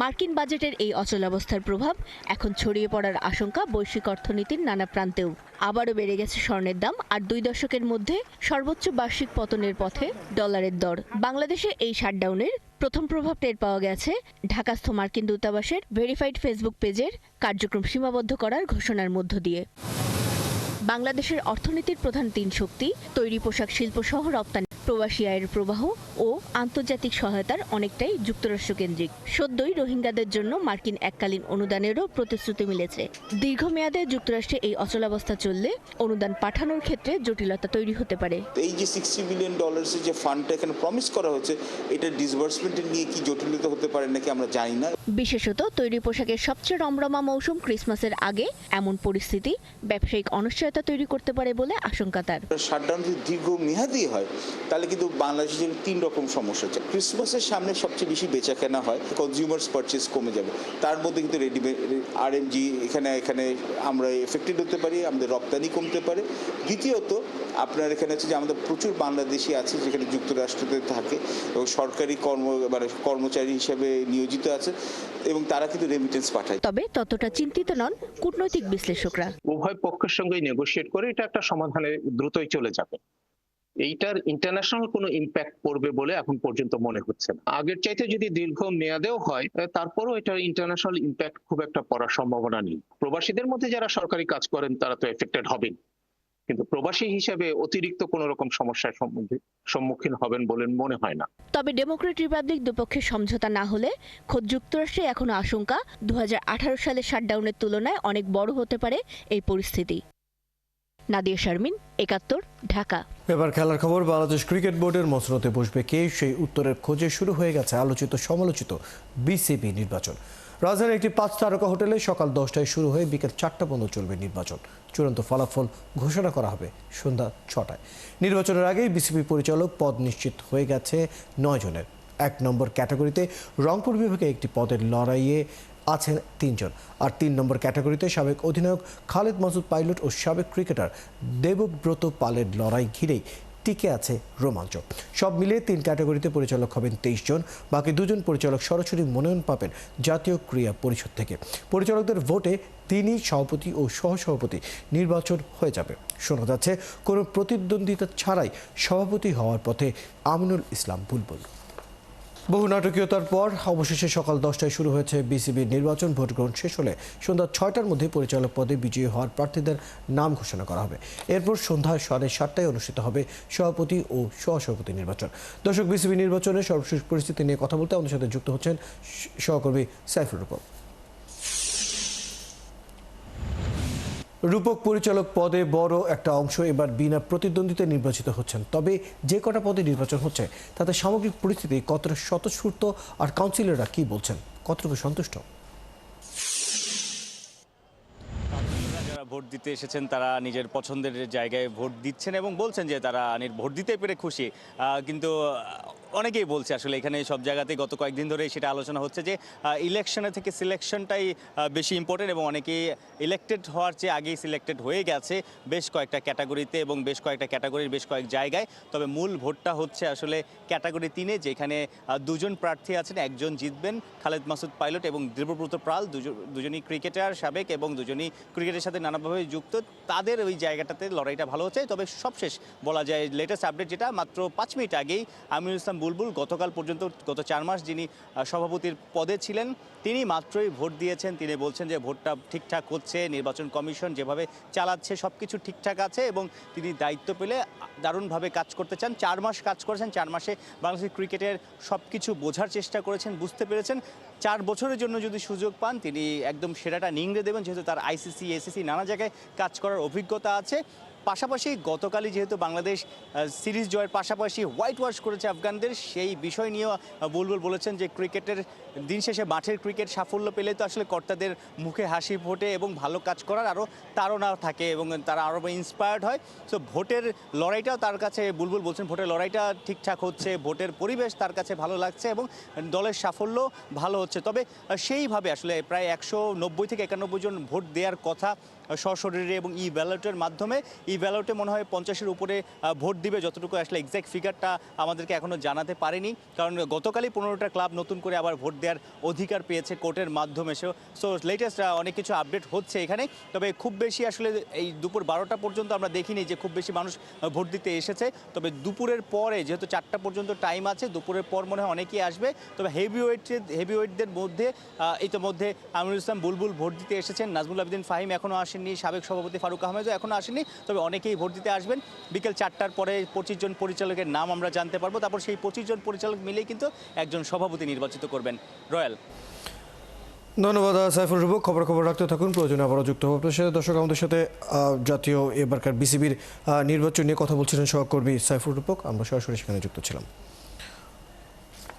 মার্কিন বাজেটের এই অচলাবস্থার প্রভাব এখন ছড়িয়ে পড়ার আশঙ্কা বৈশ্বিক অর্থনীতির নানা প্রান্তেও। আবারও বেড়ে গেছে স্বর্ণের দাম, আর 2 দশকের মধ্যে সর্বোচ্চ বার্ষিক পতনের পথে ডলারের দর। বাংলাদেশে এই শাটডাউনের প্রথম প্রভাব টের পাওয়া গেছে ঢাকাস্থ মার্কিন দূতাবাসের ভেরিফাইড ফেসবুক পেজের কার্যক্রম সীমাবদ্ধ করার ঘোষণার মধ্য দিয়ে। বাংলাদেশের অর্থনীতির প্রধান 3 শক্তি তৈরি পোশাক শিল্প সহ রপ্তানি, প্রবাসী আয়ের প্রবাহ ও আন্তর্জাতিক সহায়তার অনেকটাই যুক্তরাষ্ট্রকেন্দ্রিক। সদ্যই রোহিঙ্গাদের জন্য মার্কিন এককালীন অনুদানেরও প্রতিশ্রুতি মিলেছে। দীর্ঘমেয়াদে যুক্তরাষ্ট্রে এই অচলাবস্থা চললে অনুদান পাঠানোর ক্ষেত্রে জটিলতা তৈরি হতে পারে। এই যে $60 বিলিয়ন যে ফান্ডটা এখানে প্রমিস করা হচ্ছে, এটা ডিসবার্সমেন্টের নিয়ে কি জটিলতা হতে পারে নাকি আমরা জানি না। বিশেষত তৈরি পোশাকের সবচেয়ে রমরমা মৌসুম ক্রিসমাসের আগে এমন পরিস্থিতি ব্যবসায়িক অনিশ্চয়তা তৈরি করতে পারে বলে আশঙ্কা তার। শাটডাউন যদি দীর্ঘমেয়াদী হয় তাহলে কিন্তু বাংলাদেশের 3 রকম সমস্যা হচ্ছে। ক্রিসমাসের সামনে সবচেয়ে বেশি বেচা কেনা হয়, কনজিউমার্স পারচেজ কমে যাবে। তার মধ্যে কিন্তু রেডিমেড আরএমজি এখানে আমরা এফেক্টেড হতে পারি, আমাদের রপ্তানি কমতে পারে। দ্বিতীয়ত আপনার এখানে হচ্ছে যে আমাদের প্রচুর বাংলাদেশি আছে যেখানে যুক্তরাষ্ট্রতে থাকে এবং সরকারি কর্মচারী হিসেবে নিয়োজিত আছে এবং তারা কিন্তু রেমিটেন্স পাঠায়। তবে ততটা চিন্তিত নন কূটনৈতিক বিশ্লেষকরা। উভয় পক্ষের সঙ্গে নেগোশিয়েট করে এটা একটা সমাধানে দ্রুতই চলে যাবে। এইটার ইন্টারন্যাশনাল কোনো ইম্প্যাক্ট পড়বে বলে এখন পর্যন্ত মনে হচ্ছে না। আগের চাইতে যদি দীর্ঘ মেয়াদেও হয় তারপরও এটার ইন্টারন্যাশনাল ইম্প্যাক্ট খুব একটা পড়ার সম্ভাবনা নেই। প্রবাসীদের মধ্যে যারা সরকারি কাজ করেন তারা তো এফেক্টেড হবেন, কিন্তু প্রবাসী হিসেবে অতিরিক্ত কোনো রকম সমস্যার সম্মুখীন হবেন বলে মনে হয় না। তবে ডেমোক্রেট রিপাবলিক দুপক্ষের সমঝোতা না হলে খোদ যুক্তরাষ্ট্রে এখনো আশঙ্কা 2018 সালের শাটডাউনের তুলনায় অনেক বড় হতে পারে এই পরিস্থিতি। নাদিয়া শারমিন, ৭১, ঢাকা। এবার খেলার খবর। বাংলাদেশ ক্রিকেট বোর্ডের মসনদে বসবে কে, সেই উত্তরের খোঁজে শুরু হয়ে গেছে আলোচিত সমালোচিত বিসিবি নির্বাচন। রাজধানীর একটি 5 তারকা হোটেলে সকাল 10টায় শুরু হয়ে বিকেল 4টা পর্যন্ত চলবে নির্বাচন। চূড়ান্ত ফলাফল ঘোষণা করা হবে সন্ধ্যা 6টায়। নির্বাচনের আগেই বিসিবি পরিচালক পদ নিশ্চিত হয়ে গেছে 9 জনের। 1 নম্বর ক্যাটাগরিতে রংপুর বিভাগে একটি পদের লড়াইয়ে আছেন 3 জন, আর 3 নম্বর ক্যাটাগরিতে সাবেক অধিনায়ক খালেদ মাসুদ পাইলট ও সাবেক ক্রিকেটার দেবব্রত পালের লড়াই ঘিরেই টিকে আছে রোমাঞ্চ। সব মিলিয়ে 3 ক্যাটাগরিতে পরিচালক হবেন 23 জন। বাকি 2 জন পরিচালক সরাসরি মনোনয়ন পাবেন জাতীয় ক্রীড়া পরিষদ থেকে। পরিচালকদের ভোটে 3 সভাপতি ও সহসভাপতি নির্বাচন হয়ে যাবে। শোনা যাচ্ছে কোনো প্রতিদ্বন্দ্বিতা ছাড়াই সভাপতি হওয়ার পথে আমিনুল ইসলাম বুলবুল। বহু নাটকীয়তার পর অবশেষে সকাল 10টায় শুরু হয়েছে বিসিবির নির্বাচন। ভোট গ্রহণ শেষ হলে সন্ধ্যা 6টার মধ্যে পরিচালক পদে বিজয়ী হওয়ার প্রার্থীদের নাম ঘোষণা করা হবে। এরপর সন্ধ্যা 7:30টায় অনুষ্ঠিত হবে সভাপতি ও সহসভাপতি নির্বাচন। দর্শক, বিসিবি নির্বাচনের সর্বশেষ পরিস্থিতি নিয়ে কথা বলতে আমাদের সাথে যুক্ত হচ্ছেন সহকর্মী সাইফুর রূপক। রূপক, পরিচালক পদে বড় একটা অংশ এবার বিনা প্রতিদ্বন্দ্বিতায় নির্বাচিত হচ্ছেন। তবে যে কটা পদে নির্বাচন হচ্ছে তাতে সামগ্রিক পরিস্থিতি কতটা স্বতঃস্ফূর্ত, আর কাউন্সিলররা কি বলছেন, কতটুকু সন্তুষ্ট? যারা ভোট দিতে এসেছেন তারা নিজের পছন্দের জায়গায় ভোট দিচ্ছেন এবং বলছেন যে তারা ভোট দিতে পেরে খুশি। কিন্তু অনেকেই বলছে আসলে এখানে সব জায়গাতেই গত কয়েকদিন ধরে সেটা আলোচনা হচ্ছে যে ইলেকশনের থেকে সিলেকশনটাই বেশি ইম্পর্টেন্ট, এবং অনেকেই ইলেক্টেড হওয়ার চেয়ে আগেই সিলেক্টেড হয়ে গেছে বেশ কয়েকটা ক্যাটাগরিতে এবং বেশ কয়েকটা ক্যাটাগরির বেশ কয়েক জায়গায়। তবে মূল ভোটটা হচ্ছে আসলে ক্যাটাগরি 3-এ, যেখানে 2 জন প্রার্থী আছেন। একজন জিতবেন, খালেদ মাসুদ পাইলট এবং দেবব্রত পাল, দুজনই ক্রিকেটার সাবেক এবং দুজনই ক্রিকেটের সাথে নানাভাবে যুক্ত। তাদের ওই জায়গাটাতে লড়াইটা ভালো হচ্ছে। তবে সবশেষ বলা যায় লেটেস্ট আপডেট যেটা মাত্র 5 মিনিট আগেই আমিনুল ইসলাম বুলবুল গতকাল পর্যন্ত গত 4 মাস যিনি সভাপতির পদে ছিলেন তিনি মাত্রই ভোট দিয়েছেন। তিনি বলছেন যে ভোটটা ঠিকঠাক হচ্ছে, নির্বাচন কমিশন যেভাবে চালাচ্ছে সব কিছু ঠিকঠাক আছে এবং তিনি দায়িত্ব পেলে দারুণভাবে কাজ করতে চান। 4 মাস কাজ করেছেন, 4 মাসে বাংলাদেশের ক্রিকেটের সব কিছু বোঝার চেষ্টা করেছেন, বুঝতে পেরেছেন। 4 বছরের জন্য যদি সুযোগ পান তিনি একদম সেরাটা নিংড়ে দেবেন, যেহেতু তার আইসিসি, এসিসি নানা জায়গায় কাজ করার অভিজ্ঞতা আছে। পাশাপাশি গতকালই যেহেতু বাংলাদেশ সিরিজ জয়ের পাশাপাশি হোয়াইট ওয়াশ করেছে আফগানদের, সেই বিষয় নিয়েও বুলবুল বলেছেন যে ক্রিকেটের দিন শেষে মাঠের ক্রিকেট সাফল্য পেলে তো আসলে কর্তাদের মুখে হাসি ফোটে এবং ভালো কাজ করার আরও তাড়না থাকে এবং তারা আরও ইন্সপায়ার্ড হয়। সো ভোটের লড়াইটাও তার কাছে, বুলবুল বলছেন ভোটের লড়াইটা ঠিকঠাক হচ্ছে, ভোটের পরিবেশ তার কাছে ভালো লাগছে এবং দলের সাফল্য ভালো হচ্ছে। তবে সেইভাবে আসলে প্রায় 190 থেকে 91 জন ভোট দেওয়ার কথা সশরীরে এবং ই ব্যালটের মাধ্যমে। ই ব্যালটে মনে হয় 50-এর উপরে ভোট দিবে, যতটুকু আসলে এক্স্যাক্ট ফিগারটা আমাদেরকে এখনও জানাতে পারেনি, কারণ গতকালই 15টা ক্লাব নতুন করে আবার ভোট দেওয়ার অধিকার পেয়েছে কোর্টের মাধ্যমে। সো লেটেস্ট অনেক কিছু আপডেট হচ্ছে এখানে। তবে খুব বেশি আসলে এই দুপুর 12টা পর্যন্ত আমরা দেখিনি যে খুব বেশি মানুষ ভোট দিতে এসেছে। তবে দুপুরের পরে যেহেতু 4টা পর্যন্ত টাইম আছে, দুপুরের পর মনে হয় অনেকেই আসবে। তবে হেভিওয়েটদের মধ্যে ইতিমধ্যে আমিনুল ইসলাম বুলবুল ভোট দিতে এসেছেন, নাজমুল আবেদিন ফাহিম এখনও আসেননি, সাবেক সভাপতি ফারুক আহমেদও এখনও আসেননি। তবে অনেকেই ভোট দিতে আসবেন। বিকেল 4টার পরে 25 জন পরিচালকের নাম আমরা জানতে পারবো। তারপর সেই 25 জন পরিচালক মিলেই কিন্তু একজন সভাপতি নির্বাচিত করবেন। রয়্যাল, ধন্যবাদ সাইফুর রূপক। খবর রাখতে থাকুন, প্রয়োজনে আবারও যুক্ত হব আপনার সাথে। দর্শক, আমাদের সাথে জাতীয় এবারকার বিসিবির নির্বাচন নিয়ে কথা বলছিলেন সহকর্মী সাইফুর রূপক। আমরা সরাসরি সেখানে যুক্ত ছিলাম।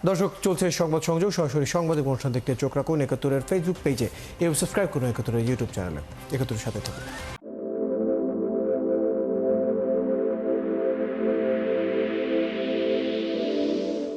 দর্শক, চলছে সংবাদ সংযোগ। সরাসরি সংবাদের অনুষ্ঠান দেখতে চোখ রাখুন 71-এর ফেসবুক পেজে এবং সাবস্ক্রাইব করুন 71-এর ইউটিউব চ্যানেলে। 71-এর সাথে থাকুন।